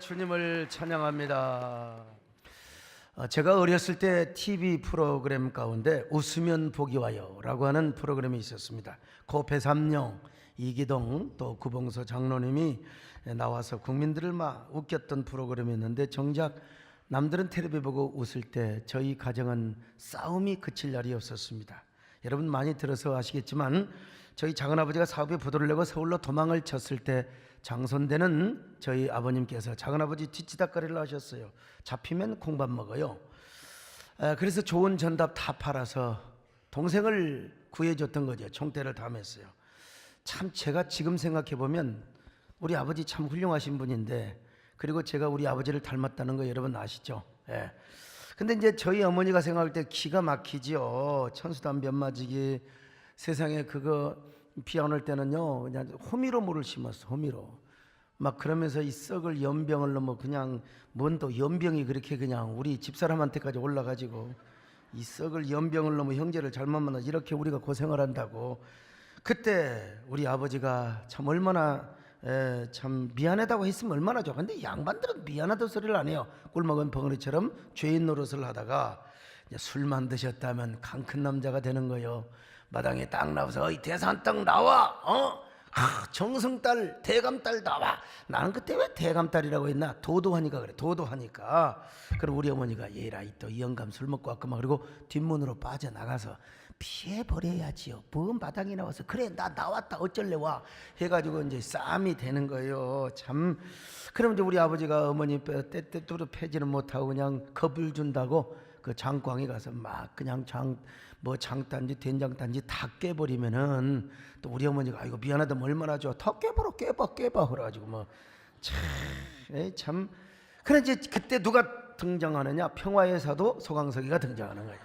주님을 찬양합니다. 제가 어렸을 때 TV 프로그램 가운데 웃으면 복이 와요 라고 하는 프로그램이 있었습니다. 고 배삼룡, 이기동 또 구봉서 장로님이 나와서 국민들을 막 웃겼던 프로그램이었는데, 정작 남들은 텔레비 보고 웃을 때 저희 가정은 싸움이 그칠 날이 없었습니다. 여러분 많이 들어서 아시겠지만 저희 작은아버지가 사업에 부도를 내고 서울로 도망을 쳤을 때 장손되는 저희 아버님께서 작은아버지 뒤치다거리를 하셨어요. 잡히면 콩밥 먹어요. 그래서 좋은 전답 다 팔아서 동생을 구해줬던 거죠. 총대를 다 맸어요. 참 제가 지금 생각해보면 우리 아버지 참 훌륭하신 분인데, 그리고 제가 우리 아버지를 닮았다는 거 여러분 아시죠? 예. 근데 이제 저희 어머니가 생각할 때 기가 막히지요. 천수담 면마지기 세상에 그거 비 안 올 때는요 그냥 호미로 물을 심었어. 호미로 막 그러면서 이 썩을 연병을 넘어 그냥 뭔 또 연병이 그렇게 그냥 우리 집사람한테까지 올라가지고 이 썩을 연병을 넘어 형제를 잘못 만나 이렇게 우리가 고생을 한다고. 그때 우리 아버지가 참 얼마나 참 미안하다고 했으면 얼마나 좋아. 근데 양반들은 미안하다는 소리를 안 해요. 꿀먹은 벙어리처럼 죄인 노릇을 하다가 이제 술만 드셨다면 강 큰 남자가 되는 거예요. 마당에 딱 나와서 어이 대산떡 나와, 정승딸 대감딸 나와. 나는 그때 왜 대감딸이라고 했나? 도도하니까 그래. 도도하니까. 그럼 우리 어머니가 얘라 또 이 영감 술 먹고 왔구만. 그리고 뒷문으로 빠져나가서 피해버려야지요. 뭔 마당에 나와서 그래 나 나왔다 어쩔래 와 해가지고 이제 싸움이 되는 거예요. 참. 그럼 이제 우리 아버지가 어머니 때때로 패지는 못하고 그냥 겁을 준다고 그 장광에 가서 막 그냥 장단지 된장단지 다 깨버리면은 또 우리 어머니가 아이고 미안하다면 얼마나 좋아. 다 깨버려 깨봐 그래가지고 뭐 참. 그래 이제 그때 누가 등장하느냐? 평화의 사도 소강석이가 등장하는 거예요.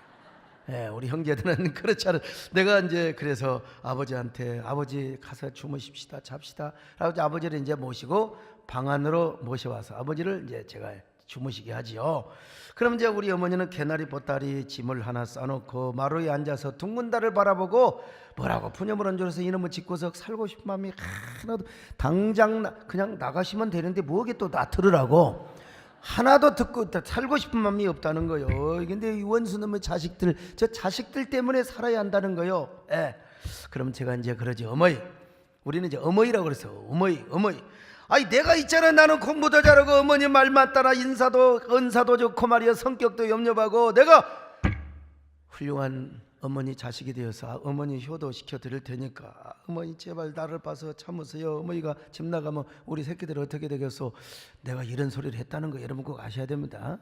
예, 우리 형제들은 그렇지 않아. 내가 이제 그래서 아버지한테 아버지 가서 주무십시다 잡시다 라고 아버지를 이제 모시고 방 안으로 모셔와서 아버지를 이제 제가 주무시게 하지요. 그럼 이제 우리 어머니는 개나리 보따리 짐을 하나 싸놓고 마루에 앉아서 둥근 달을 바라보고 뭐라고 푸념을 얹어서 이놈의 집구석 살고 싶은 마음이 하나도 당장 그냥 나가시면 되는데 뭐게 또 나 들으라고 하나도 듣고 살고 싶은 마음이 없다는 거요. 근데 이 원수놈의 자식들, 저 자식들 때문에 살아야 한다는 거요. 예. 그럼 제가 이제 그러지. 어머니, 우리는 이제 어머니라고 그래서 어머니. 아니 내가 있잖아. 나는 공부도 잘하고 어머니 말만 따라 인사도 은사도 좋고 말이야. 성격도 염려하고 내가 훌륭한 어머니 자식이 되어서 어머니 효도시켜 드릴 테니까 어머니 제발 나를 봐서 참으세요. 어머니가 집 나가면 우리 새끼들 어떻게 되겠어. 내가 이런 소리를 했다는 거 여러분 꼭 아셔야 됩니다.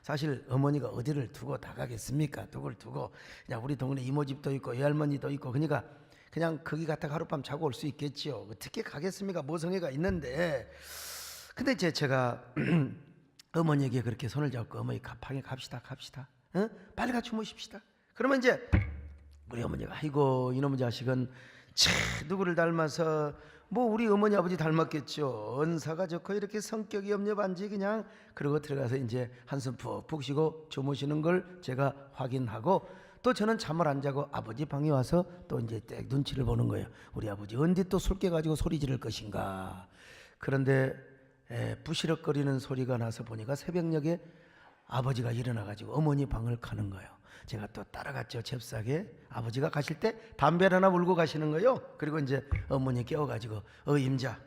사실 어머니가 어디를 두고 나가겠습니까? 누굴 두고 그냥 우리 동네 이모집도 있고 외할머니도 있고 그러니까 그냥 거기 갔다가 하룻밤 자고 올 수 있겠지요. 어떻게 가겠습니까? 모성애가 있는데. 근데 이제 제가 어머니에게 그렇게 손을 잡고 어머니 방에 갑시다. 빨리 가 주무십시다. 그러면 이제 우리 어머니가 아이고 이놈의 자식은 누구를 닮아서 뭐 우리 어머니 아버지 닮았겠죠. 은사가 좋고 이렇게 성격이 염려반지 그냥. 그러고 들어가서 이제 한숨 푹 쉬고 주무시는 걸 제가 확인하고 또 저는 잠을 안 자고 아버지 방에 와서 또 이제 딱 눈치를 보는 거예요. 우리 아버지 언제 또 술 깨가지고 소리 지를 것인가. 그런데 부시럭거리는 소리가 나서 보니까 새벽녘에 아버지가 일어나가지고 어머니 방을 가는 거예요. 제가 또 따라갔죠. 잽싸게. 아버지가 가실 때 담배를 하나 물고 가시는 거예요. 그리고 이제 어머니 깨워가지고 임자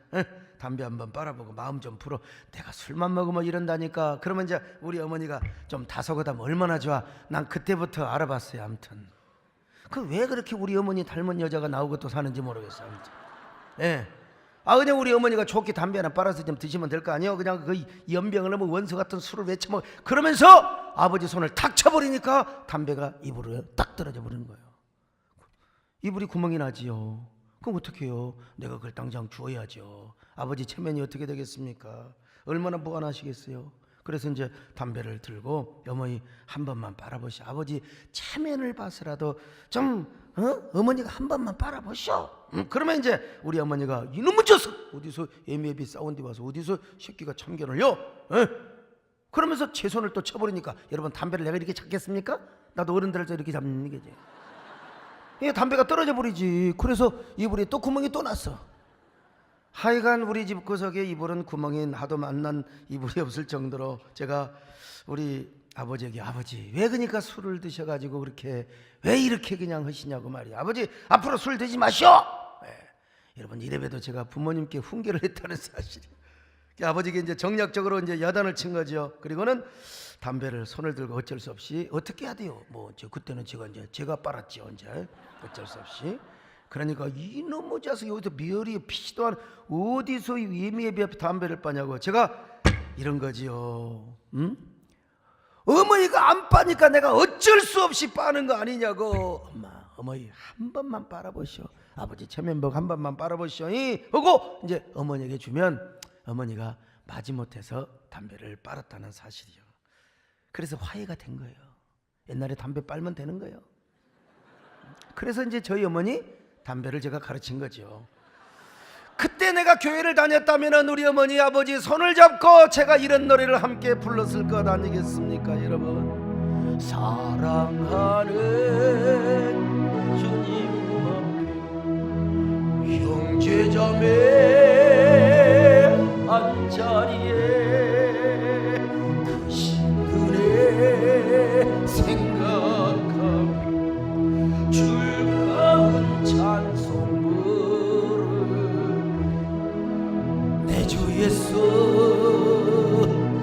담배 한번 빨아보고 마음 좀 풀어. 내가 술만 먹으면 이런다니까. 그러면 이제 우리 어머니가 좀 다소곳하면 얼마나 좋아. 난 그때부터 알아봤어요. 아무튼 그 왜 그렇게 우리 어머니 닮은 여자가 나오고 또 사는지 모르겠어요. 아무튼 그냥 우리 어머니가 좋게 담배 하나 빨아서 좀 드시면 될 거 아니에요. 그냥 그 연병을 넘어 원수 같은 술을 외쳐먹어. 그러면서 아버지 손을 탁 쳐버리니까 담배가 입으로 딱 떨어져 버리는 거예요. 이불이 구멍이 나지요. 그럼 어떻게 해요? 내가 그걸 당장 주워야죠. 아버지 체면이 어떻게 되겠습니까? 얼마나 무안하시겠어요? 그래서 이제 담배를 들고 어머니 한 번만 빨아보시오. 아버지 체면을 봐서라도 좀 어머니가 한 번만 빨아보시오. 그러면 이제 우리 어머니가 이놈의 녀석 어디서 애미애비 싸운 데 와서 어디서 새끼가 참견을요? 그러면서 제 손을 또 쳐버리니까 여러분 담배를 내가 이렇게 잡겠습니까? 나도 어른들을 이렇게 잡는 게지. 담배가 떨어져 버리지. 그래서 이불에 또 구멍이 또 났어. 하여간 우리 집 구석에 이불은 구멍이 하도 만난 이불이 없을 정도로 제가 우리 아버지에게 아버지 왜 그러니까 술을 드셔가지고 그렇게 왜 이렇게 그냥 하시냐고 말이야. 아버지 앞으로 술 드지 마시오. 여러분 이래봬도 제가 부모님께 훈계를 했다는 사실이에요. 아버지가 이제 정략적으로 이제 야단을 친 거죠. 그리고는 담배를 손을 들고 어쩔 수 없이 어떻게 해야 돼요? 뭐 그때는 제가 빨았죠. 이제 어쩔 수 없이. 그러니까 이놈의 자식 여기서 미열이 피지도 않은 어디서 이 예미예비 앞에 담배를 빠냐고. 제가 이런 거지요. 응? 어머니가 안 빠니까 내가 어쩔 수 없이 빠는 거 아니냐고. 어머니 한 번만 빨아보시오. 아버지 체면복 한 번만 빨아보시오. 하고 이제 어머니에게 주면 어머니가 마지못해서 담배를 빨았다는 사실이요. 그래서 화해가 된 거예요. 옛날에 담배 빨면 되는 거예요. 그래서 이제 저희 어머니 담배를 제가 가르친 거죠. 그때 내가 교회를 다녔다면 우리 어머니 아버지 손을 잡고 제가 이런 노래를 함께 불렀을 것 아니겠습니까 여러분. 사랑하는 주님 앞에 형제자매 한자리에 크신 은혜 생각하며 즐거운 찬송 부르 내 주 예수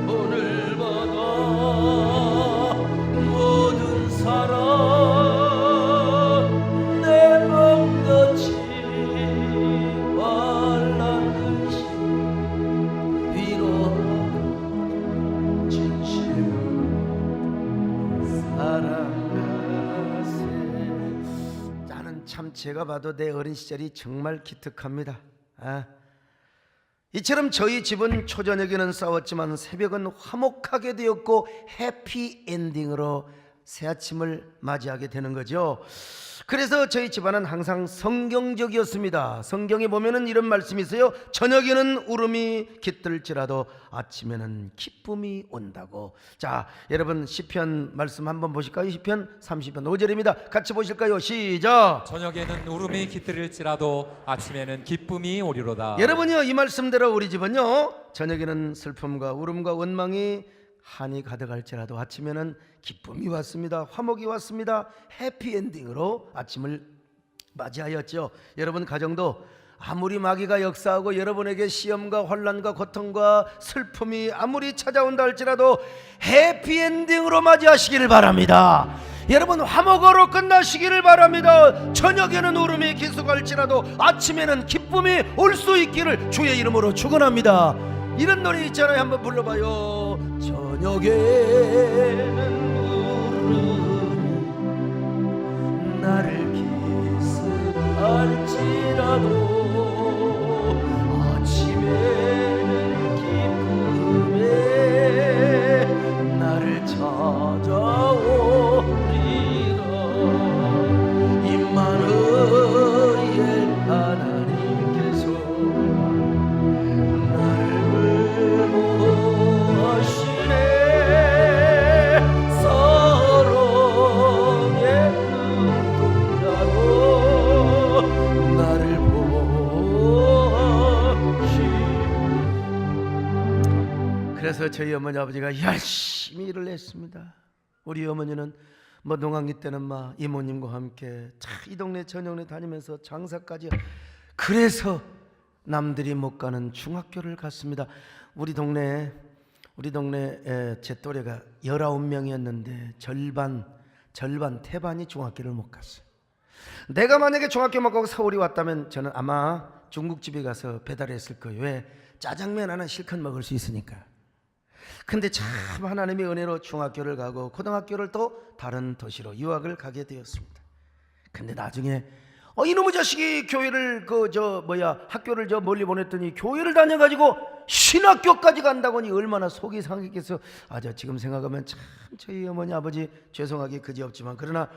오늘마다 모든 사랑 내 맘같이 환난 듯이 위로하고 진심 사랑하세. 나는 참 제가 봐도 내 어린 시절이 정말 기특합니다. 이처럼 저희 집은 초저녁에는 싸웠지만 새벽은 화목하게 되었고 해피엔딩으로 새아침을 맞이하게 되는 거죠. 그래서 저희 집안은 항상 성경적이었습니다. 성경에 보면은 이런 말씀이 있어요. 저녁에는 울음이 깃들지라도 아침에는 기쁨이 온다고. 자, 여러분 시편 말씀 한번 보실까요? 시편 30편 5절입니다. 같이 보실까요? 시작. 저녁에는 울음이 깃들일지라도 아침에는 기쁨이 오리로다. 여러분요, 이 말씀대로 우리 집은요, 저녁에는 슬픔과 울음과 원망이 한이 가득할지라도 아침에는 기쁨이 왔습니다. 화목이 왔습니다. 해피엔딩으로 아침을 맞이하였죠. 여러분 가정도 아무리 마귀가 역사하고 여러분에게 시험과 환난과 고통과 슬픔이 아무리 찾아온다 할지라도 해피엔딩으로 맞이하시기를 바랍니다. 여러분 화목으로 끝나시기를 바랍니다. 저녁에는 울음이 계속할지라도 아침에는 기쁨이 올 수 있기를 주의 이름으로 축원합니다. 이런 노래 있잖아요. 한번 불러봐요. 저녁에는 울음이 나를 기습할지라도 아침에는 기쁨에 나를 찾아오리라. 임마누엘 하나님께서 나를 보호하시네. 사랑의 눈동자로 나를 보호하시네. 그래서 저희 어머니 아버지가 열심히 일을 했습니다. 우리 어머니는 뭐 농학기 때는 막 이모님과 함께 이 동네 저 동네 다니면서 장사까지. 그래서 남들이 못 가는 중학교를 갔습니다. 우리 동네에 제 또래가 19명이었는데 절반 태반이 중학교를 못 갔어요. 내가 만약에 중학교 못 가고 서울이 왔다면 저는 아마 중국집에 가서 배달했을 거예요. 왜? 짜장면 하나 실컷 먹을 수 있으니까. 근데 참 하나님의 은혜로 중학교를 가고 고등학교를 또 다른 도시로 유학을 가게 되었습니다. 근데 나중에 이놈의 자식이 교회를 학교를 멀리 보냈더니 교회를 다녀가지고 신학교까지 간다고니 얼마나 속이 상했겠어. 지금 생각하면 참 저희 어머니 아버지 죄송하기 그지없지만, 그러나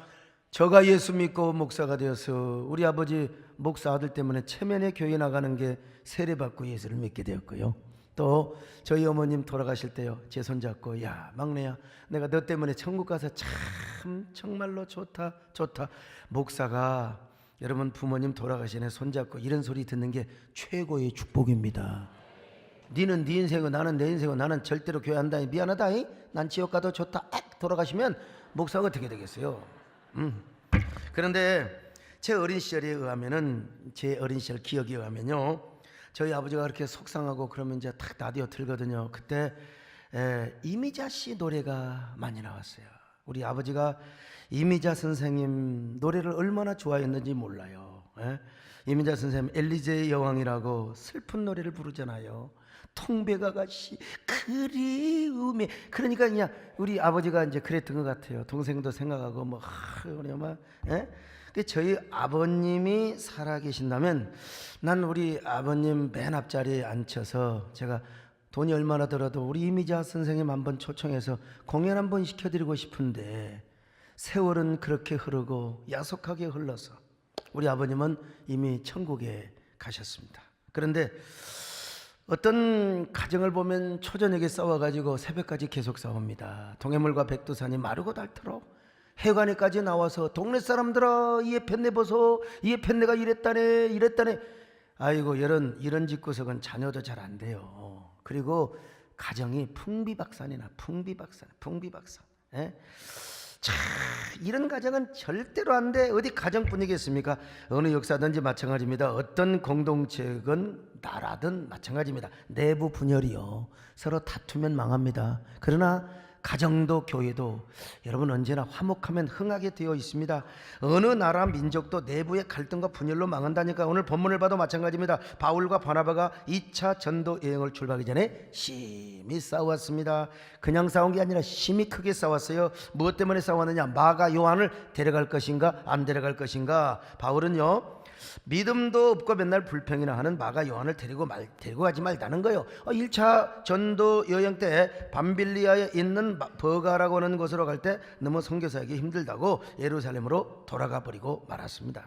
저가 예수 믿고 목사가 되어서 우리 아버지 목사 아들 때문에 체면에 교회 나가는 게 세례받고 예수를 믿게 되었고요. 또 저희 어머님 돌아가실 때요, 제 손잡고 야 막내야, 내가 너 때문에 천국 가서 참 정말로 좋다. 목사가 여러분 부모님 돌아가시네 손잡고 이런 소리 듣는 게 최고의 축복입니다. 니는 네 인생이고 나는 내 인생이고 나는 절대로 교회 안 다니 미안하다. 난 지옥 가도 좋다. 돌아가시면 목사가 어떻게 되겠어요? 그런데 제 어린 시절에 의하면은 제 어린 시절 기억에 의하면요, 저희 아버지가 그렇게 속상하고 그러면 이제 탁 라디오 틀거든요. 그때 이미자 씨 노래가 많이 나왔어요. 우리 아버지가 이미자 선생님 노래를 얼마나 좋아했는지 몰라요. 이미자 선생님 엘리제의 여왕이라고 슬픈 노래를 부르잖아요. 통백아가씨 그리움에, 그러니까 그냥 우리 아버지가 이제 그랬던 것 같아요. 동생도 생각하고 뭐 우리 엄마. 저희 아버님이 살아계신다면 난 우리 아버님 맨 앞자리에 앉혀서 제가 돈이 얼마나 들어도 우리 이미자 선생님 한번 초청해서 공연 한번 시켜드리고 싶은데, 세월은 그렇게 흐르고 야속하게 흘러서 우리 아버님은 이미 천국에 가셨습니다. 그런데 어떤 가정을 보면 초저녁에 싸워가지고 새벽까지 계속 싸웁니다. 동해물과 백두산이 마르고 닳도록 해관에까지 나와서 동네 사람들아 이에 펜내 보소, 이에 펜내가 이랬다네. 아이고 이런 집구석은 자녀도 잘 안 돼요. 그리고 가정이 풍비박산이나 풍비박산. 자, 이런 가정은 절대로 안 돼. 어디 가정뿐이겠습니까? 어느 역사든지 마찬가지입니다. 어떤 공동체건 나라든 마찬가지입니다. 내부 분열이요, 서로 다투면 망합니다. 그러나 가정도 교회도 여러분 언제나 화목하면 흥하게 되어 있습니다. 어느 나라 민족도 내부의 갈등과 분열로 망한다니까. 오늘 본문을 봐도 마찬가지입니다. 바울과 바나바가 2차 전도 여행을 출발하기 전에 심히 싸웠습니다. 그냥 싸운 게 아니라 심히 크게 싸웠어요. 무엇 때문에 싸웠느냐? 마가 요한을 데려갈 것인가 안 데려갈 것인가. 바울은요, 믿음도 없고 맨날 불평이나 하는 마가 요한을 데리고 가지 말다는 거예요. 1차 전도 여행 때 밤빌리아에 있는 버가라고 하는 곳으로 갈 때 너무 선교사에게 힘들다고 예루살렘으로 돌아가 버리고 말았습니다.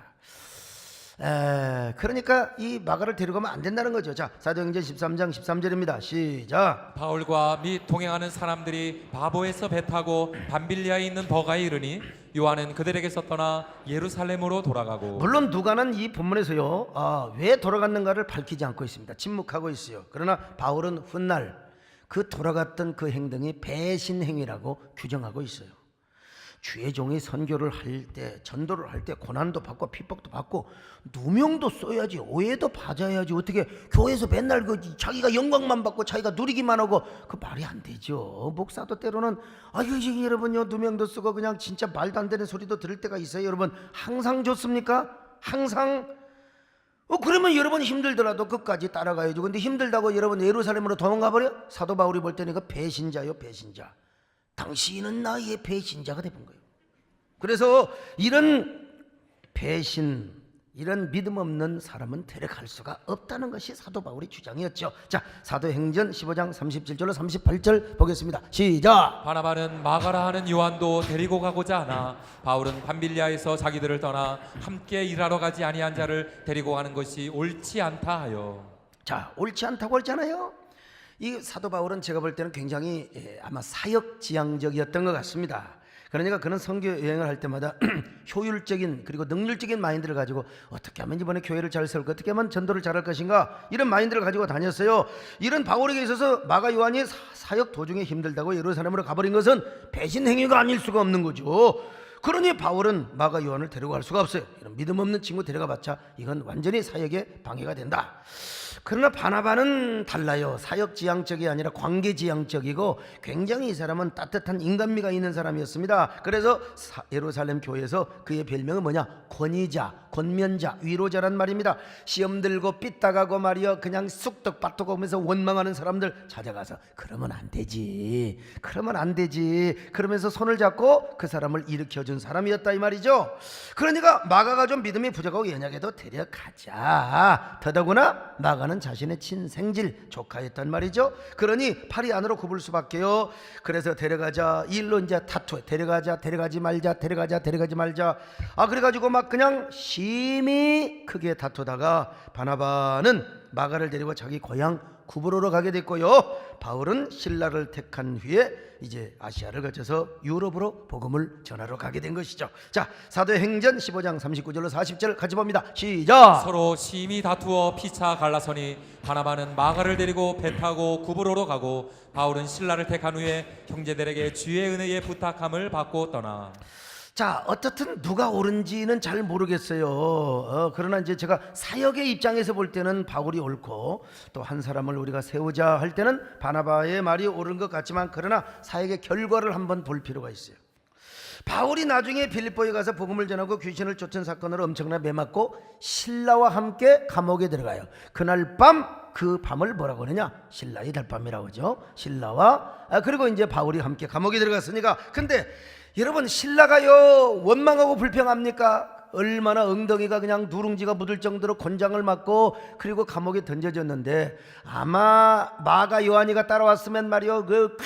그러니까 이 마가를 데려가면 안 된다는 거죠. 자, 사도행전 13장 13절입니다. 시작. 바울과 및 동행하는 사람들이 바보에서 배 타고 밤빌리아에 있는 버가에 이르니 요한은 그들에게서 떠나 예루살렘으로 돌아가고. 물론 누가는 이 본문에서요, 왜 돌아갔는가를 밝히지 않고 있습니다. 침묵하고 있어요. 그러나 바울은 훗날 그 돌아갔던 그 행동이 배신 행위라고 규정하고 있어요. 주의 종이 선교를 할 때, 전도를 할 때 고난도 받고 핍박도 받고 누명도 써야지, 오해도 받아야지. 어떻게 교회에서 맨날 자기가 영광만 받고 자기가 누리기만 하고, 그 말이 안 되죠. 목사도 때로는 여러분요, 누명도 쓰고 그냥 진짜 말도 안 되는 소리도 들을 때가 있어요. 여러분 항상 좋습니까? 항상? 그러면 여러분 힘들더라도 끝까지 따라가야죠. 근데 힘들다고 여러분 예루살렘으로 도망가 버려? 사도 바울이 볼 때는 그 배신자요, 배신자. 당신은 나의 배신자가 되는 거예요. 그래서 이런 배신, 이런 믿음 없는 사람은 데려갈 수가 없다는 것이 사도 바울의 주장이었죠. 자, 사도행전 15장 37절로 38절 보겠습니다. 시작. 바나바는 마가라 하는 요한도 데리고 가고자 하나 바울은 밤빌리아에서 자기들을 떠나 함께 일하러 가지 아니한 자를 데리고 가는 것이 옳지 않다 하여. 자, 옳지 않다고 했잖아요. 이 사도 바울은 제가 볼 때는 굉장히 아마 사역지향적이었던 것 같습니다. 그러니까 그는 선교 여행을 할 때마다 효율적인 그리고 능률적인 마인드를 가지고 어떻게 하면 이번에 교회를 잘 세울까, 어떻게 하면 전도를 잘할 것인가, 이런 마인드를 가지고 다녔어요. 이런 바울에게 있어서 마가 요한이 사역 도중에 힘들다고 예루살렘으로 가버린 것은 배신 행위가 아닐 수가 없는 거죠. 그러니 바울은 마가 요한을 데려갈 수가 없어요. 이런 믿음 없는 친구 데려가봤자 이건 완전히 사역에 방해가 된다. 그러나 바나바는 달라요. 사역지향적이 아니라 관계지향적이고 굉장히 이 사람은 따뜻한 인간미가 있는 사람이었습니다. 그래서 예루살렘 교회에서 그의 별명은 뭐냐? 권위자, 권면자, 위로자란 말입니다. 시험 들고 삐딱하고 말이여 그냥 쑥떡 빠떡 오면서 원망하는 사람들 찾아가서 그러면 안 되지, 그러면서 손을 잡고 그 사람을 일으켜준 사람이었다 이 말이죠. 그러니까 마가가 좀 믿음이 부족하고 연약해도 데려가자. 더더구나 마가는 자신의 친생질 조카였단 말이죠. 그러니 팔이 안으로 굽을 수밖에요. 그래서 데려가자, 일로 이제 다투, 데려가자, 데려가지 말자, 데려가지 말자. 그래가지고 막 그냥 심히 크게 다투다가 바나바는 마가를 데리고 자기 고향 구브로로 가게 됐고요. 바울은 신라를 택한 후에 이제 아시아를 거쳐서 유럽으로 복음을 전하러 가게 된 것이죠. 자, 사도행전 15장 39절로 40절 같이 봅니다. 시작. 서로 심히 다투어 피차 갈라서니 바나바는 마가를 데리고 배 타고 구브로로 가고 바울은 신라를 택한 후에 형제들에게 주의 은혜에 부탁함을 받고 떠나. 자, 어떻든 누가 옳은지는 잘 모르겠어요. 그러나 이제 제가 사역의 입장에서 볼 때는 바울이 옳고, 또 한 사람을 우리가 세우자 할 때는 바나바의 말이 옳은 것 같지만, 그러나 사역의 결과를 한번 볼 필요가 있어요. 바울이 나중에 빌립보에 가서 복음을 전하고 귀신을 쫓은 사건으로 엄청나게 매맞고 신라와 함께 감옥에 들어가요. 그날 밤, 그 밤을 뭐라고 하느냐? 신라의 달밤이라고 하죠. 신라와 그리고 이제 바울이 함께 감옥에 들어갔으니까. 근데 여러분, 신라가요 원망하고 불평합니까? 얼마나 엉덩이가 그냥 누룽지가 묻을 정도로 곤장을 맞고 그리고 감옥에 던져졌는데, 아마 마가 요한이가 따라왔으면 말이요 그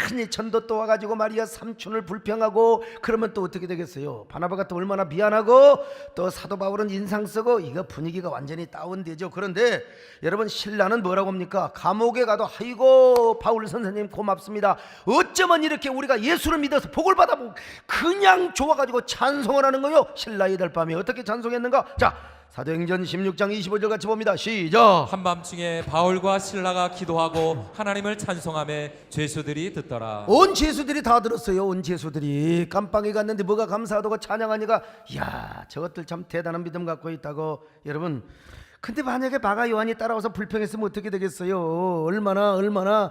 큰이 천도 또 와가지고 말이야 삼촌을 불평하고 그러면 또 어떻게 되겠어요? 바나바가 또 얼마나 미안하고 또 사도 바울은 인상 쓰고 이거 분위기가 완전히 다운되죠. 그런데 여러분, 신라는 뭐라고 합니까? 감옥에 가도 아이고 바울 선생님 고맙습니다. 어쩌면 이렇게 우리가 예수를 믿어서 복을 받아보고 그냥 좋아가지고 찬송을 하는 거요. 신라의 달밤에 어떻게 찬송했는가? 자, 사도행전 16장 25절 같이 봅니다. 시작. 한밤중에 바울과 신라가 기도하고 하나님을 찬송하며 죄수들이 듣더라. 온 죄수들이 다 들었어요. 온 죄수들이 깜빵에 갔는데 뭐가 감사하다고 찬양하니까, 이야 저것들 참 대단한 믿음 갖고 있다고. 여러분, 근데 만약에 마가 요한이 따라와서 불평했으면 어떻게 되겠어요? 얼마나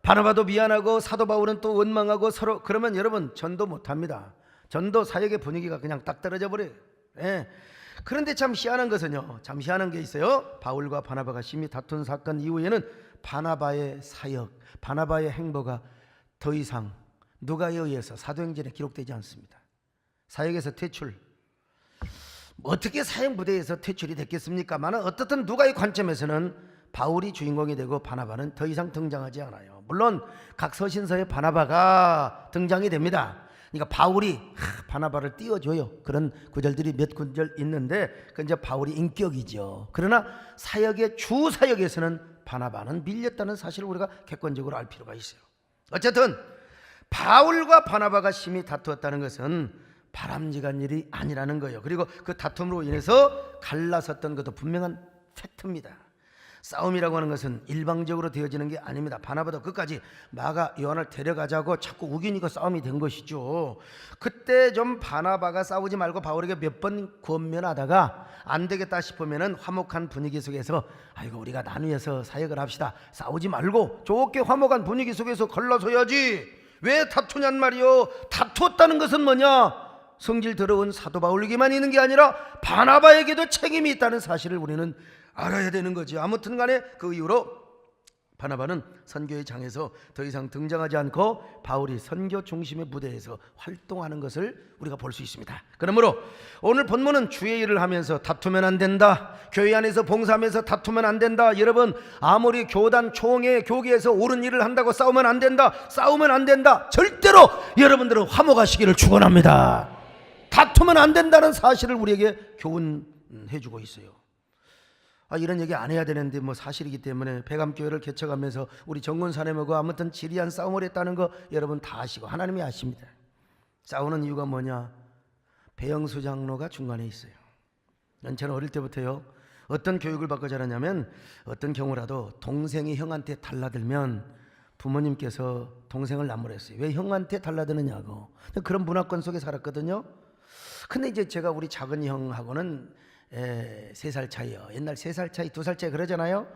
바나바도 미안하고 사도 바울은 또 원망하고 서로. 그러면 여러분, 전도 못합니다. 전도 사역의 분위기가 그냥 딱 떨어져 버려요. 예. 그런데 참 희한한 것은요, 참 희한한 게 있어요. 바울과 바나바가 심히 다툰 사건 이후에는 바나바의 사역, 바나바의 행보가 더 이상 누가에 의해서 사도행전에 기록되지 않습니다. 사역에서 퇴출. 어떻게 사역 무대에서 퇴출이 됐겠습니까만, 어떻든 누가의 관점에서는 바울이 주인공이 되고 바나바는 더 이상 등장하지 않아요. 물론 각 서신서에 바나바가 등장이 됩니다. 그러니까 바울이 바나바를 띄워줘요. 그런 구절들이 몇 구절 있는데 그건 이제 바울이 인격이죠. 그러나 사역의 주 사역에서는 바나바는 밀렸다는 사실을 우리가 객관적으로 알 필요가 있어요. 어쨌든 바울과 바나바가 심히 다투었다는 것은 바람직한 일이 아니라는 거예요. 그리고 그 다툼으로 인해서 갈라섰던 것도 분명한 팩트입니다. 싸움이라고 하는 것은 일방적으로 되어지는 게 아닙니다. 바나바도 끝까지 마가 요한을 데려가자고 자꾸 우기니까 싸움이 된 것이죠. 그때 좀 바나바가 싸우지 말고 바울에게 몇 번 권면하다가 안 되겠다 싶으면은 화목한 분위기 속에서 아이고 우리가 나누어서 사역을 합시다. 싸우지 말고 좋게 화목한 분위기 속에서 갈라서야지. 왜 다투냔 말이요. 다투었다는 것은 뭐냐? 성질 더러운 사도 바울에게만 있는 게 아니라 바나바에게도 책임이 있다는 사실을 우리는 알아야 되는 거지. 아무튼 간에 그 이후로 바나바는 선교의 장에서 더 이상 등장하지 않고 바울이 선교 중심의 무대에서 활동하는 것을 우리가 볼 수 있습니다. 그러므로 오늘 본문은 주의 일을 하면서 다투면 안 된다. 교회 안에서 봉사하면서 다투면 안 된다. 여러분, 아무리 교단 총회 교계에서 옳은 일을 한다고 싸우면 안 된다. 싸우면 안 된다. 절대로 여러분들은 화목하시기를 축원합니다. 다투면 안 된다는 사실을 우리에게 교훈해 주고 있어요. 이런 얘기 안 해야 되는데 뭐 사실이기 때문에 배감교회를 개척하면서 우리 정권사님하고 아무튼 지리한 싸움을 했다는 거 여러분 다 아시고 하나님이 아십니다. 싸우는 이유가 뭐냐? 배영수 장로가 중간에 있어요. 저는 어릴 때부터요, 어떤 교육을 받고 자랐냐면 어떤 경우라도 동생이 형한테 달라들면 부모님께서 동생을 나무랬어요. 왜 형한테 달라드느냐고. 그런 문화권 속에 살았거든요. 근데 이제 제가 우리 작은 형하고는 3살 차이요. 옛날 3살 차이, 2살 차이 그러잖아요.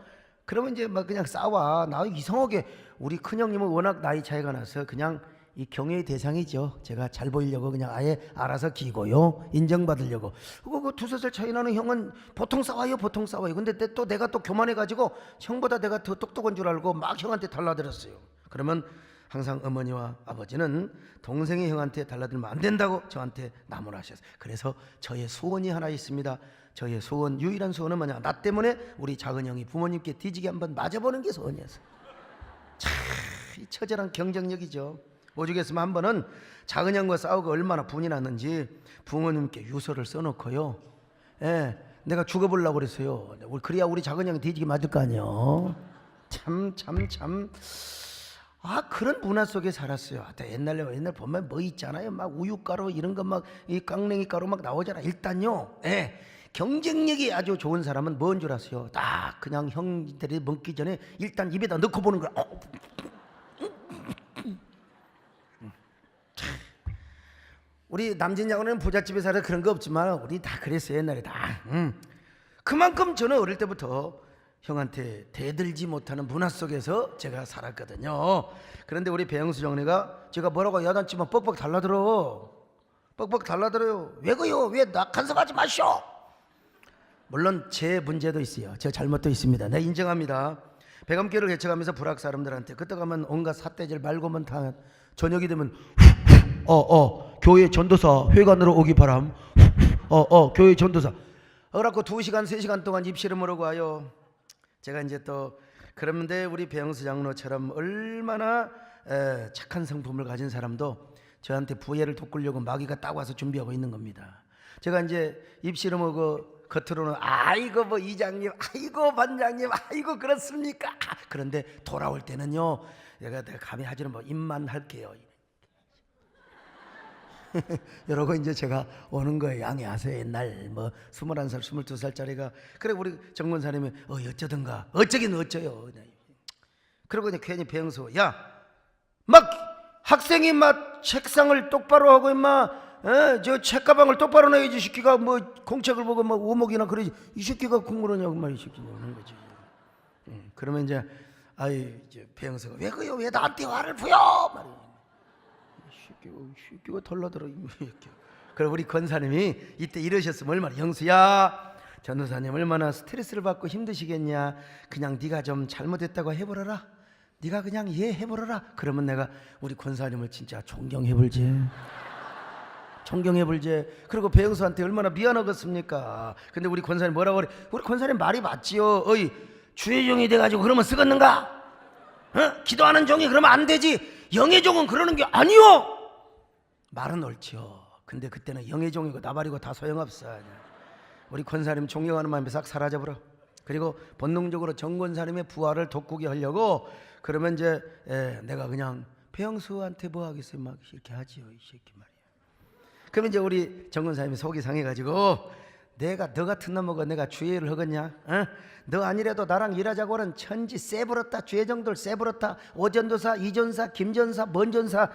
그러면 이제 막 그냥 싸워. 나 이상하게 우리 큰형님은 워낙 나이 차이가 나서 그냥 이 경외의 대상이죠. 제가 잘 보이려고 그냥 아예 알아서 기고요. 인정받으려고. 그 2-3살 차이 나는 형은 보통 싸워요. 보통 싸워요. 근데 또 내가 또 교만해가지고 형보다 내가 더 똑똑한 줄 알고 막 형한테 달라들었어요. 그러면 항상 어머니와 아버지는 동생이 형한테 달라들면 안 된다고 저한테 나무라셨어요. 그래서 저의 소원이 하나 있습니다. 저의 소원, 유일한 소원은 뭐냐? 나 때문에 우리 작은 형이 부모님께 뒤지게 한번 맞아보는 게 소원이었어요. 참 처절한 경쟁력이죠. 오죽했으면 한 번은 작은 형과 싸우고 얼마나 분이 났는지 부모님께 유서를 써놓고요, 내가 죽어보려고 그랬어요. 그래야 우리 작은 형이 뒤지게 맞을 거 아니에요. 참. 아, 그런 문화 속에 살았어요. 옛날 보면 뭐 있잖아요. 막 우유가루 이런 거 막 이 깡냉이 가루 막 나오잖아. 일단요. 예. 경쟁력이 아주 좋은 사람은 뭔 줄 아세요? 딱 그냥 형들이 먹기 전에 일단 입에다 넣고 보는 거야. 우리 남진양은 부잣집에 살아 그런 거 없지만 우리 다 그랬어요. 옛날에 다. 그만큼 저는 어릴 때부터 형한테 대들지 못하는 문화 속에서 제가 살았거든요. 그런데 우리 배영수 정리가 제가 뭐라고 야단치면 뻑뻑 달라들어요. 왜 그요? 왜 나 간섭하지 마시오? 물론 제 문제도 있어요. 제 잘못도 있습니다. 네, 인정합니다. 백암교를 개척하면서 불악 사람들한테 그때 가면 온갖 삿대질 말고만 다 저녁이 되면 교회 전도사 회관으로 오기 바람. 교회 전도사. 그래갖고 2시간 3시간 동안 입씨름을 하고 와요. 제가 이제 또 그런데 우리 배영수 장로처럼 얼마나 착한 성품을 가진 사람도 저한테 부혜를 돋구려고 마귀가 딱 와서 준비하고 있는 겁니다. 제가 이제 입씨름하고 겉으로는 아이고 뭐 이장님, 아이고 반장님, 아이고 그렇습니까? 그런데 돌아올 때는요, 내가 감히 하지는 뭐 입만 할게요. 이러고 이제 제가 오는 거예요. 양해하세요. 옛날 뭐 21살, 22살짜리가 그래 우리 정권사님이 어쩌든가 어쩌긴 어쩌요. 그러고 이제 괜히 배영수 야 막 학생이 막 책상을 똑바로 하고 임마 저 책가방을 똑바로 놔야지. 새끼가 뭐 공책을 보고 막 오목이나 그러지. 이 새끼가 공부하냐고 말 이 새끼 오는 거지. 그러면 이제 이제 배영수가 왜 그요? 왜 나한테 화를 부여? 말이야. 새끼가 덜러들어. 그리고 우리 권사님이 이때 이러셨으면 얼마나 영수야 전도사님 얼마나 스트레스를 받고 힘드시겠냐. 그냥 네가 좀 잘못했다고 해보라라. 네가 그냥 이해해보라라. 그러면 내가 우리 권사님을 진짜 존경해볼지. 그리고 배영수한테 얼마나 미안하겠습니까. 근데 우리 권사님 뭐라고 그래. 우리 권사님 말이 맞지요. 어이 주의 종이 돼가지고 그러면 쓰겠는가? 기도하는 종이 그러면 안 되지. 영의 종은 그러는 게 아니요. 말은 옳지요. 근데 그때는 영의 종이고 나발이고 다 소용없어. 우리 권사님 존경하는 마음이 싹 사라져버려. 그리고 본능적으로 정권사님의 부활을 돋구게 하려고 그러면 이제 내가 그냥 배영수한테 뭐 하겠어요 막 이렇게 하지요. 이 새끼 말이야. 그러면 이제 우리 정권사님이 속이 상해가지고 내가 너 같은 놈하고 내가 주의를 하겠냐? 너 아니래도 나랑 일하자고는 천지 쎄부렀다. 주의 정도를 쎄부렀다. 오전도사, 이전사, 김전사, 먼전사.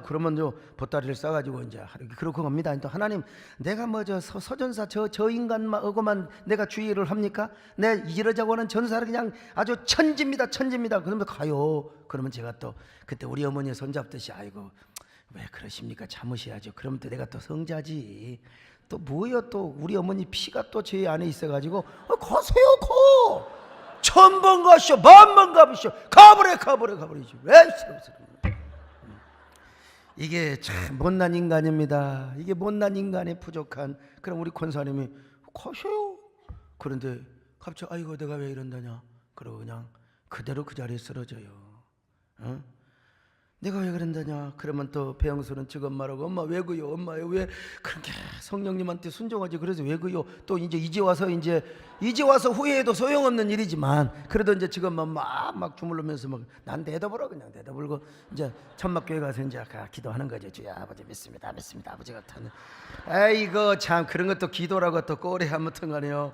그러면 저 보따리를 싸가지고 이제 그렇고 갑니다. 또 하나님, 내가 뭐 저 서전사 저 인간하고만 내가 주의를 합니까? 내 이러자고는 전사를 그냥 아주 천지입니다. 그러면 가요. 그러면 제가 또 그때 우리 어머니 손잡듯이 아이고 왜 그러십니까? 참으셔야죠. 그러면 또 내가 또 성자지. 또 뭐요? 또 우리 어머니 피가 또 제 안에 있어가지고 가세요 고 1000번 가시오 10,000번 가보시오 가버리죠. 왜 이게 참 못난 인간입니다. 이게 못난 인간의 부족한. 그럼 우리 권사님이 가세요. 그런데 갑자기 아이고 내가 왜 이런다냐. 그러고 그냥 그대로 그 자리에 쓰러져요. 내가 왜 그런다냐. 그러면 또 배영수는 지금 말하고 엄마 왜 그요? 엄마 왜 그렇게 성령님한테 순종하지? 그래서 왜 그요? 또 이제 와서 후회해도 소용없는 일이지만 그래도 이제 지금 막 주물르면서 난 대답으로 그냥 대답을고 이제 천막교회 가서 이제 기도하는 거죠. 주야 아버지 믿습니다 아버지 같은. 아이고 참 그런 것도 기도라고 또 꼬리 아무튼 간에요.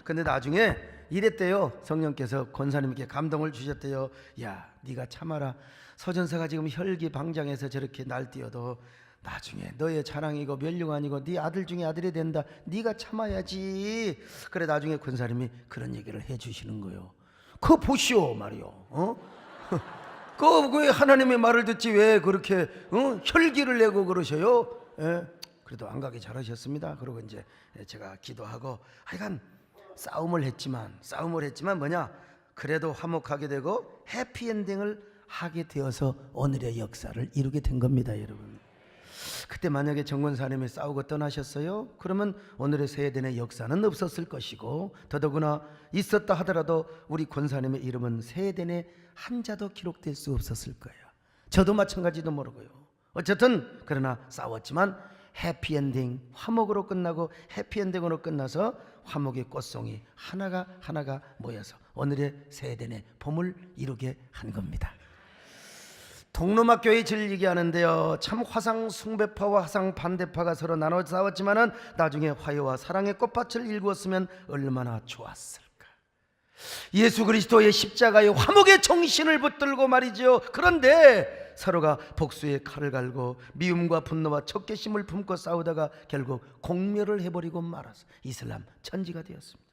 근데 나중에 이랬대요. 성령께서 권사님께 감동을 주셨대요. 야 네가 참아라. 서전사가 지금 혈기방장해서 저렇게 날뛰어도 나중에 너의 자랑이고 멸류관이고 네 아들 중에 아들이 된다. 네가 참아야지. 그래 나중에 권사님이 그런 얘기를 해주시는 거예요. 그거 보시오 말이요. 그 하나님의 말을 듣지 왜 그렇게 혈기를 내고 그러셔요? 그래도 안 가게 잘하셨습니다. 그리고 이제 제가 기도하고 하여간 싸움을 했지만 뭐냐 그래도 화목하게 되고 해피엔딩을 하게 되어서 오늘의 역사를 이루게 된 겁니다. 여러분 그때 만약에 정권사님이 싸우고 떠나셨어요? 그러면 오늘의 세대의 역사는 없었을 것이고 더더구나 있었다 하더라도 우리 권사님의 이름은 세대의 한자도 기록될 수 없었을 거예요. 저도 마찬가지도 모르고요. 어쨌든 그러나 싸웠지만 해피엔딩 화목으로 끝나고 해피엔딩으로 끝나서 화목의 꽃송이 하나가 모여서 오늘의 세대의 봄을 이루게 한 겁니다. 동로막 교회 즐기게 하는데요, 참 화상 숭배파와 화상 반대파가 서로 나눠 싸웠지만은 나중에 화해와 사랑의 꽃밭을 일구었으면 얼마나 좋았을까. 예수 그리스도의 십자가의 화목의 정신을 붙들고 말이죠. 그런데 서로가 복수의 칼을 갈고 미움과 분노와 적개심을 품고 싸우다가 결국 공멸을 해버리고 말아서 이슬람 천지가 되었습니다.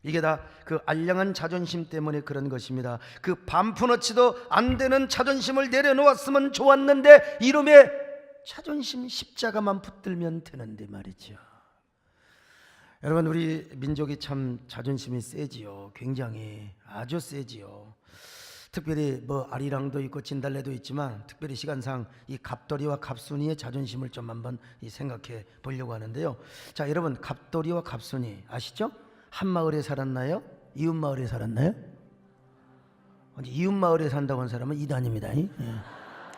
이게 다 그 알량한 자존심 때문에 그런 것입니다. 그 반푼어치도 안 되는 자존심을 내려놓았으면 좋았는데 이놈의 자존심 십자가만 붙들면 되는데 말이죠. 여러분, 우리 민족이 참 자존심이 세지요. 굉장히 아주 세지요. 특별히 뭐 아리랑도 있고 진달래도 있지만 특별히 시간상 이 갑돌이와 갑순이의 자존심을 좀 한번 생각해 보려고 하는데요. 자, 여러분, 갑돌이와 갑순이 아시죠? 한 마을에 살았나요? 이웃 마을에 살았나요? 이웃 마을에 산다고 한 사람은 이단입니다.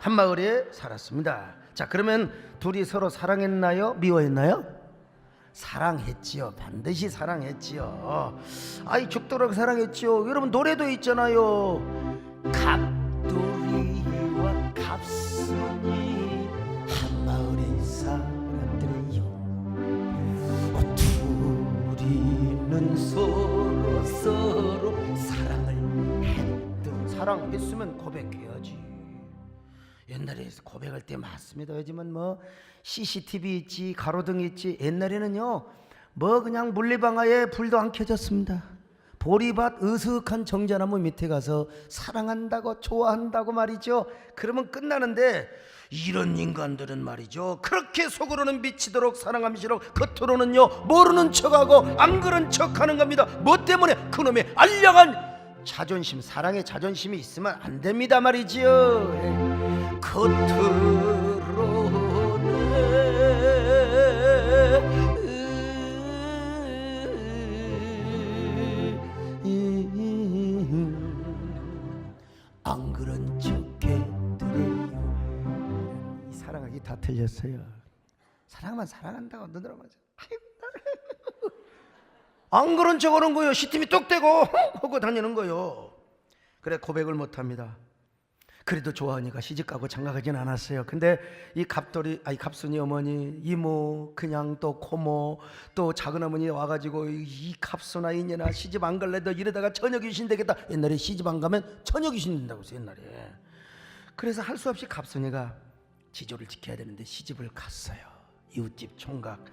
한 마을에 살았습니다. 자, 그러면 둘이 서로 사랑했나요? 미워했나요? 사랑했지요. 반드시 사랑했지요. 아이, 죽도록 사랑했지요. 여러분, 노래도 있잖아요. 갑돌이와 갑순이 한 마을에 살았더래요. 둘이는 서로 사랑을 했던. 사랑했으면 고백해야지. 옛날에 고백할 때 많습니다. 요즘은 뭐 CCTV 있지, 가로등 있지. 옛날에는요 뭐 그냥 물레방아에 불도 안 켜졌습니다. 보리밭 으슥한 정자나무 밑에 가서 사랑한다고 좋아한다고 말이죠. 그러면 끝나는데 이런 인간들은 말이죠, 그렇게 속으로는 미치도록 사랑함시록 겉으로는요 모르는 척하고 안 그런 척하는 겁니다. 뭐 때문에? 그놈의 알량한 자존심, 사랑의 자존심이 있으면 안 됩니다 말이지요. 안 그런 척해드려요. 이 사랑하기 다 틀렸어요. 사랑만 사랑한다고 너들어맞아. 안 그런 척 하는 거예요. 시팀이 똑대고 하고 다니는 거예요. 그래 고백을 못합니다. 그래도 좋아하니까 시집가고 장가가진 않았어요. 근데 이 갑순이 어머니, 이모, 그냥 또 고모, 또 작은 어머니 와가지고 이 갑순아 이년아 시집 안 갈래? 너 이러다가 처녀 귀신 되겠다. 옛날에 시집 안 가면 처녀 귀신 된다고 했어요 옛날에. 그래서 할 수 없이 갑순이가 지조를 지켜야 되는데 시집을 갔어요. 이웃집 총각,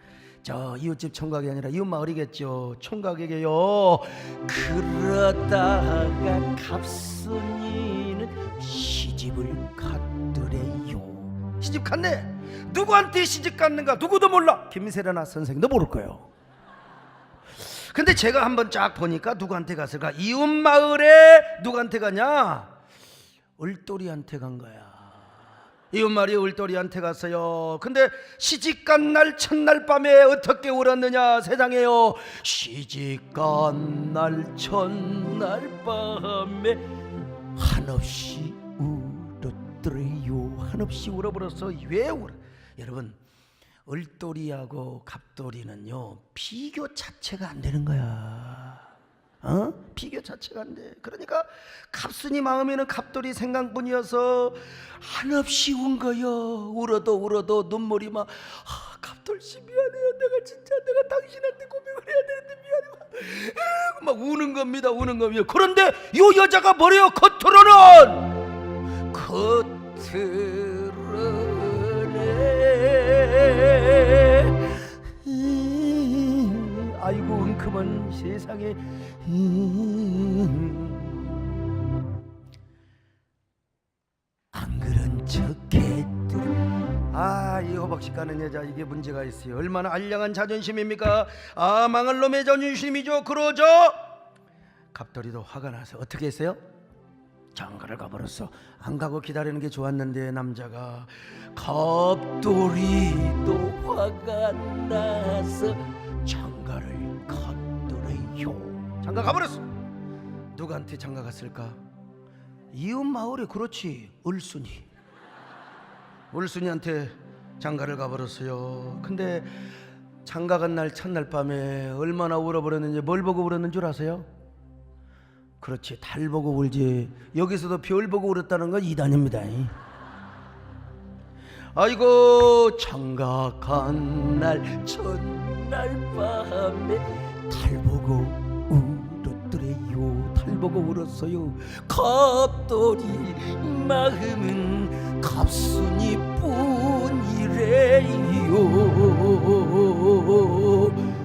저 이웃집 총각이 아니라 이웃 마을이겠죠. 총각에게요. 그러다가 갑순이는 시집을 갔더래요. 시집 갔네. 누구한테 시집 갔는가 누구도 몰라. 김세라나 선생도 모를 거예요. 근데 제가 한번 쫙 보니까 누구한테 갔을까? 이웃 마을에 누구한테 가냐? 을돌이한테 간 거야. 이웃 마을이 을돌이한테 갔어요. 근데 시집간 날 첫날 밤에 어떻게 울었느냐 세상에요. 시집간 날 첫날 밤에 한없이 울었더래요. 한없이 울어버렸어. 왜 울어? 여러분, 을돌이하고 갑돌이는요 비교 자체가 안 되는 거야. 비교 자체가 안 돼. 그러니까 갑순이 마음에는 갑돌이 생각뿐이어서 한없이 운 거요. 울어도 눈물이 막 갑돌씨 미안해요. 내가 당신한테 고백을 해야 되는데 미안해요. 막 우는 겁니다. 그런데 요 여자가 뭐래요? 겉으로는 아이고 은큼한 세상에 안 그런 척해도 이 호박씨 가는 여자 이게 문제가 있어요. 얼마나 알량한 자존심입니까? 망할 놈의 자존심이죠. 그러죠. 갑돌이도 화가 나서 어떻게 했어요? 장가를 가버렸어. 안 가고 기다리는 게 좋았는데 남자가. 갑돌이도 화가 나서 장가를 갔더래요. 장가 가버렸어. 누구한테 장가 갔을까? 이웃 마을에. 그렇지, 을순이한테 장가를 가버렸어요. 근데 장가 간 날 첫날 밤에 얼마나 울어버렸는지. 뭘 보고 울었는 줄 아세요? 그렇지, 달 보고 울지. 여기서도 별 보고 울었다는 건 이단입니다. 아이고 장각한 날 첫날 밤에 달 보고 울었더래요. 달 보고 울었어요. 갑돌이 마음은 갑순이 뿐이래요.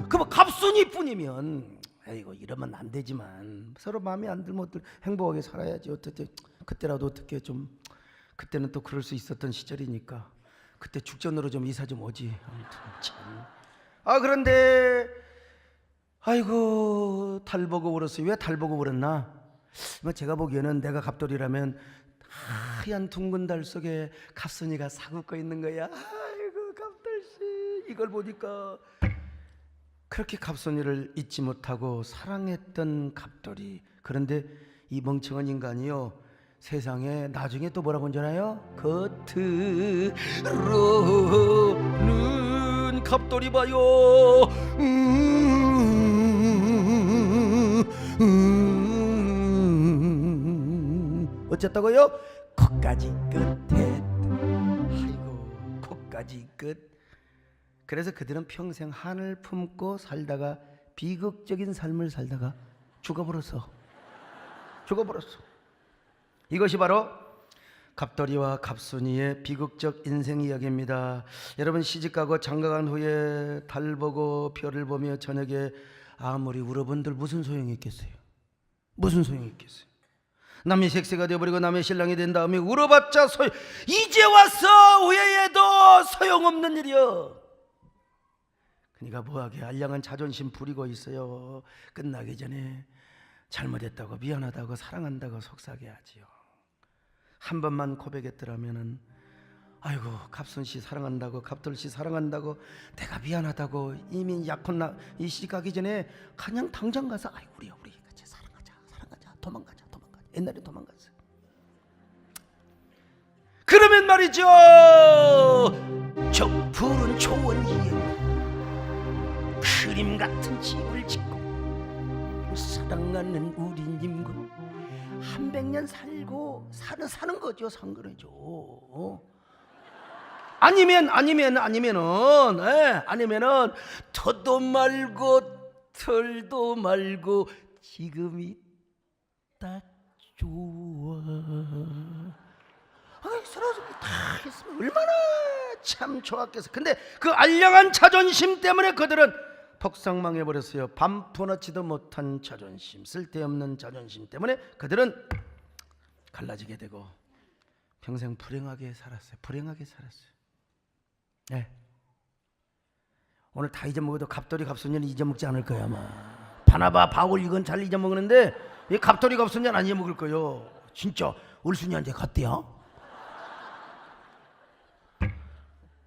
그럼 갑순이 뿐이면 아이고 이러면 안 되지만 서로 마음에 안 들면 행복하게 살아야지. 어떻게 그때라도 어떻게 좀, 그때는 또 그럴 수 있었던 시절이니까 그때 죽전으로 좀 이사 좀 오지. 아무튼 참. 그런데 아이고 달 보고 울었어요. 왜 달 보고 울었나? 제가 보기에는 내가 갑돌이라면 하얀 둥근 달 속에 갑순이가 사긋고 있는 거야. 아이고 갑돌씨, 이걸 보니까 그렇게 갑순이를 잊지 못하고 사랑했던 갑돌이. 그런데 이 멍청한 인간이요, 세상에 나중에 또 뭐라고 하잖아요. 겉으로는 갑돌이 봐요. 어쨌다고요? 코까지 끝에. 아이고 코까지 끝. 그래서 그들은 평생 한을 품고 살다가 비극적인 삶을 살다가 죽어버렸어. 이것이 바로 갑돌이와 갑순이의 비극적 인생 이야기입니다. 여러분 시집가고 장가간 후에 달 보고 별을 보며 저녁에 아무리 울어본들 무슨 소용이 있겠어요? 무슨 소용이 있겠어요? 남의 색세가 되어버리고 남의 신랑이 된 다음에 울어봤자 이제 와서 후회해도 소용없는 일이여. 그러니까 뭐하게 알량한 자존심 부리고 있어요. 끝나기 전에 잘못했다고 미안하다고 사랑한다고 속삭여야지요. 한 번만 고백했더라면은 아이고 갑순씨 사랑한다고 갑돌씨 사랑한다고 내가 미안하다고 이미 약혼 이 시가기 전에 그냥 당장 가서 아이고 우리 같이 사랑하자 도망가자. 옛날에 도망갔어요. 그러면 말이죠, 저 푸른 초원 위에 그림 같은 집을 짓고 사랑하는 우리님과 100년 살고 사는 거죠. 산 거죠. 아니면은 터도 말고 털도 말고 지금이 딱 좋아. 살아서 다 했으면 얼마나 참 좋았겠어. 근데 그 알량한 자존심 때문에 그들은 폭삭망해버렸어요. 반푼어치도 못한 자존심, 쓸데없는 자존심 때문에 그들은 갈라지게 되고 평생 불행하게 살았어요. 네. 오늘 다 잊어먹어도 갑돌이 갑순이는 잊어먹지 않을 거야 아마. 바나바 바울 이건 잘 잊어먹는데 이 갑돌이 갑순이는 안 잊어먹을 거예요. 진짜 울순이한테 갔대요.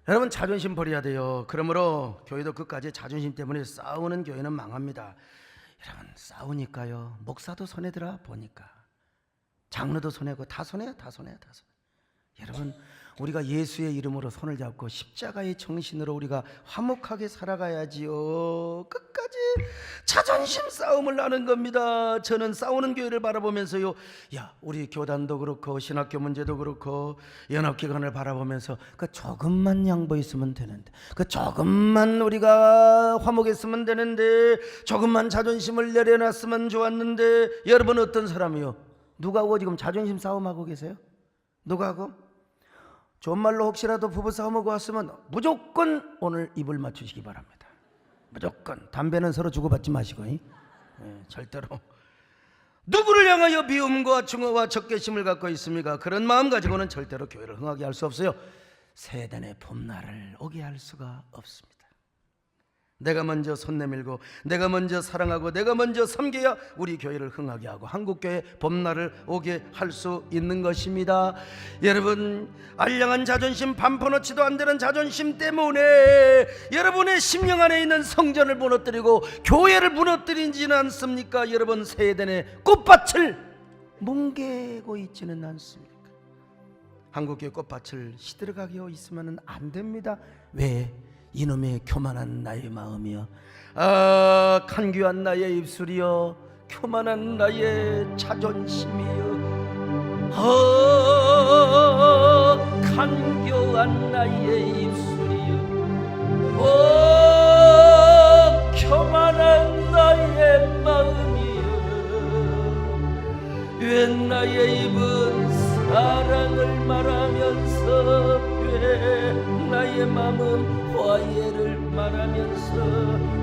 여러분 자존심 버려야 돼요. 그러므로 교회도 끝까지 자존심 때문에 싸우는 교회는 망합니다. 여러분 싸우니까요, 목사도 손해더라 보니까, 장로도 손해고 다 손해야. 여러분 우리가 예수의 이름으로 손을 잡고 십자가의 정신으로 우리가 화목하게 살아가야지요. 끝까지 자존심 싸움을 하는 겁니다. 저는 싸우는 교회를 바라보면서요, 우리 교단도 그렇고 신학교 문제도 그렇고 연합기관을 바라보면서 그 조금만 양보했으면 되는데, 그 조금만 우리가 화목했으면 되는데, 조금만 자존심을 내려놨으면 좋았는데, 여러분 어떤 사람이요? 누가 하고 지금 자존심 싸움하고 계세요? 누가 하고? 좋은 말로 혹시라도 부부싸움하고 왔으면 무조건 오늘 입을 맞추시기 바랍니다. 무조건. 담배는 서로 주고받지 마시고, 절대로. 누구를 향하여 미움과 증오와 적개심을 갖고 있습니까? 그런 마음 가지고는 절대로 교회를 흥하게 할 수 없어요. 세단의 봄날을 오게 할 수가 없습니다. 내가 먼저 손 내밀고 내가 먼저 사랑하고 내가 먼저 섬겨야 우리 교회를 흥하게 하고 한국교회 봄날을 오게 할 수 있는 것입니다. 여러분 알량한 자존심, 반푼어치도 안 되는 자존심 때문에 여러분의 심령 안에 있는 성전을 무너뜨리고 교회를 무너뜨리지는 않습니까? 여러분 세대의 꽃밭을 뭉개고 있지는 않습니까? 한국교회 꽃밭을 시들어가게 있으면 안 됩니다. 왜? 이놈의 교만한 나의 마음이여, 간귀한 나의 입술이여, 교만한 나의 자존심이여 간교한 나의 입술이여 교만한 나의 마음이여 왜 나의 입은 사랑을 말하면서 왜 나의 마음은 화해를 말하면서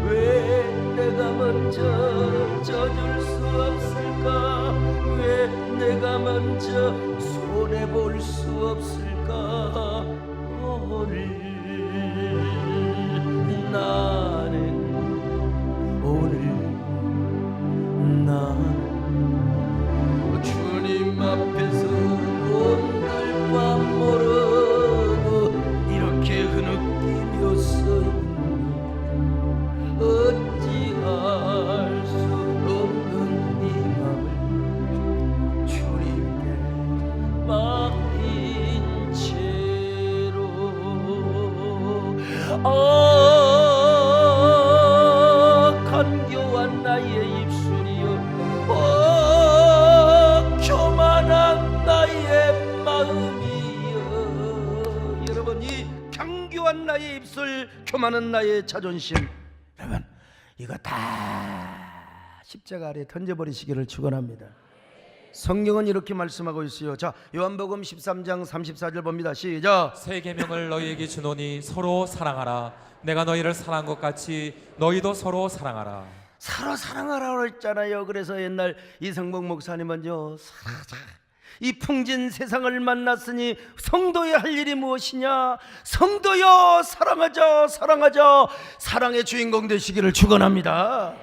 왜 내가 먼저 져줄 수 없을까 왜 내가 먼저 손해볼 수 없을까 오늘 나는 주님 앞에서 오늘 밤 모르고 이렇게 흐느끼며 서있는 어찌할 수 없는 이 맘을 주님께 맡긴 채로 간교한 나의 입술이여 교만한 나의 마음이여 여러분 이 강교한 나의 입술 교만한 나의 자존심 여러분 이거 다 십자가 아래에 던져버리시기를 축원합니다. 성경은 이렇게 말씀하고 있어요. 자 요한복음 13장 34절 봅니다. 시작. 새 계명을 너희에게 주노니 서로 사랑하라. 내가 너희를 사랑한 것 같이 너희도 서로 사랑하라. 서로 사랑하라고 했잖아요. 그래서 옛날 이성복 목사님은요 사랑하자 이 풍진 세상을 만났으니 성도의 할 일이 무엇이냐 성도여 사랑하자 사랑하자 사랑의 주인공 되시기를 축원합니다.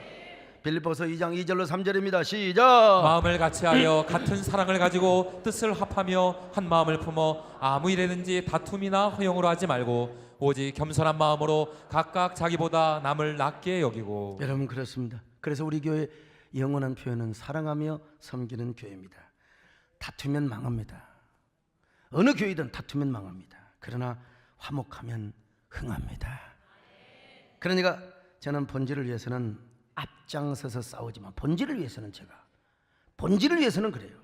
빌립보서 2장 2절로 3절입니다. 시작. 마음을 같이하여 같은 사랑을 가지고 뜻을 합하며 한 마음을 품어 아무 일에든지 다툼이나 허용으로 하지 말고 오직 겸손한 마음으로 각각 자기보다 남을 낮게 여기고. 여러분 그렇습니다. 그래서 우리 교회 영원한 표현은 사랑하며 섬기는 교회입니다. 다투면 망합니다. 어느 교회든 다투면 망합니다. 그러나 화목하면 흥합니다. 그러니까 저는 본질을 위해서는 앞장서서 싸우지만 본질을 위해서는 본질을 위해서는 그래요.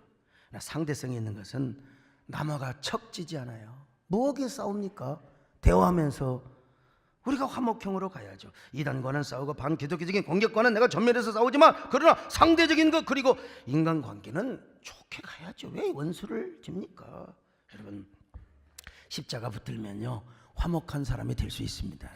상대성이 있는 것은 남아가 척지지 않아요. 뭐하게 싸웁니까? 대화하면서 우리가 화목형으로 가야죠. 이단과는 싸우고 반기독교적인 공격과는 내가 전면에서 싸우지만 그러나 상대적인 것 그리고 인간관계는 좋게 가야죠. 왜 원수를 집니까? 여러분 십자가 붙들면요 화목한 사람이 될 수 있습니다.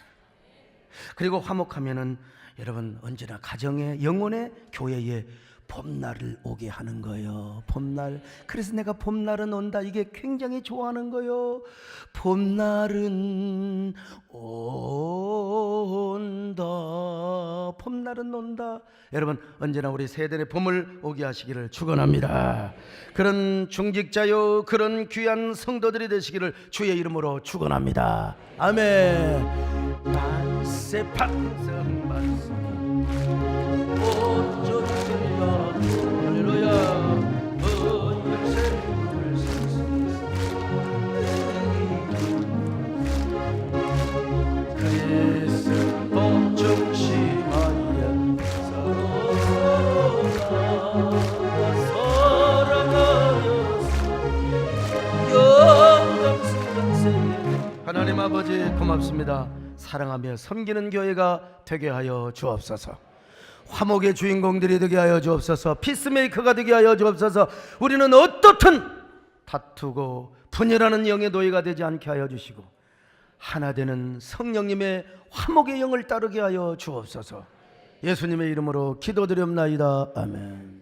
그리고 화목하면은 여러분 언제나 가정에 영혼의 교회에 봄날을 오게 하는 거예요. 봄날. 그래서 내가 봄날은 온다 이게 굉장히 좋아하는 거예요. 봄날은 온다. 봄날은 온다. 여러분 언제나 우리 세대의 봄을 오게 하시기를 축원합니다. 그런 중직자요 그런 귀한 성도들이 되시기를 주의 이름으로 축원합니다. 아멘. 만세 반성 만세 어쩌리야 할렐루야 그래서 더 정심하여 사랑하여 하나님 아버지 고맙습니다. 사랑하며 섬기는 교회가 되게 하여 주옵소서. 화목의 주인공들이 되게 하여 주옵소서. 피스메이커가 되게 하여 주옵소서. 우리는 어떻든 다투고 분열하는 영의 노예가 되지 않게 하여 주시고 하나 되는 성령님의 화목의 영을 따르게 하여 주옵소서. 예수님의 이름으로 기도드렸나이다. 아멘.